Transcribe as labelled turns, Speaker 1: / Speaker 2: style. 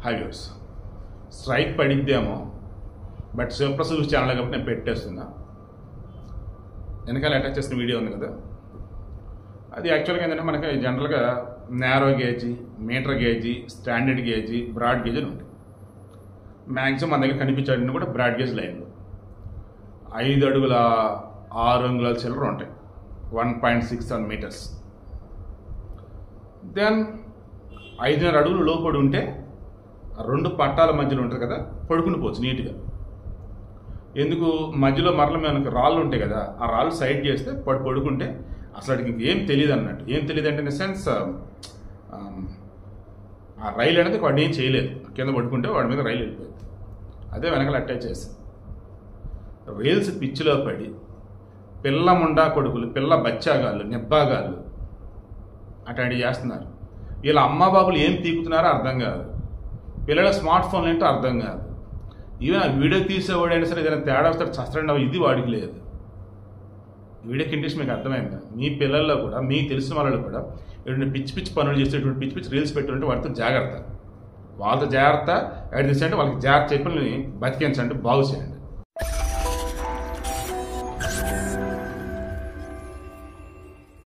Speaker 1: Highways strike పడిద్దేమో, but Shivaprasad channel కాబట్టి నేను పెట్టేస్తున్నా. వెనకాల అటాచ్ చేసిన వీడియో ఉంది కదా, అది యాక్చువల్గా ఏంటంటే మనకి జనరల్గా narrow గేజీ, metre గేజీ, standard గేజీ, broad gauge అని ఉంటాయి. మ్యాక్సిమం మన దగ్గర కనిపించేటిని కూడా బ్రాడ్ గేజ్ లైన్లు 5 అడుగుల 6 అంగుళాల చిల్లర ఉంటాయి, 1.67 మీటర్స్. దెన్ 5.5 అడుగులు లోపడి ఉంటే 2 పట్టాల మధ్యలో ఉంటుంది కదా, పడుకుని పోవచ్చు నీట్గా. ఎందుకు మధ్యలో మరల మనకు రాళ్ళు ఉంటాయి కదా, ఆ రాళ్ళు సైడ్ చేస్తే పడుకుంటే అసలు అడిగి ఏం తెలియదు అన్నట్టు. ఏం తెలియదు అంటే ఇన్ ద సెన్స్ ఆ రైలు అనేది వాడిని ఏం చేయలేదు, కింద పడుకుంటే వాడి మీద రైలు వెళ్ళిపోయింది. అదే వెనకాల అటాచ్ చేసి రైల్స్ పిచ్చిలో పడి పిల్ల ముండా కొడుకులు, పిల్ల బచ్చాగాళ్ళు, నిబ్బాగాళ్ళు అట్లాంటివి చేస్తున్నారు. వీళ్ళ అమ్మ బాబులు ఏం తీకుతున్నారో అర్థం కాదు, పిల్లల స్మార్ట్ ఫోన్లు ఏంటో అర్థం కాదు. ఈవెన్ ఆ వీడియో తీసేవాడైనా సరే ఏదైనా తేడా వస్తాడు చస్తాడు, ఇది వాడికి లేదు. వీడియో కండిషన్ మీకు అర్థమైందా? మీ పిల్లల్లో కూడా, మీకు తెలిసిన వాళ్ళు కూడా ఎటువంటి పిచ్చి పిచ్చి పనులు చేసేటువంటి పిచ్చి పిచ్చి రీల్స్ పెట్టుకుంటే వాటితో జాగ్రత్త. వాళ్ళతో జాగ్రత్త, అట్ ది సేమ్ వాళ్ళకి జాగ్రత్త చెప్పి బతికించండి, బాగు చేయండి.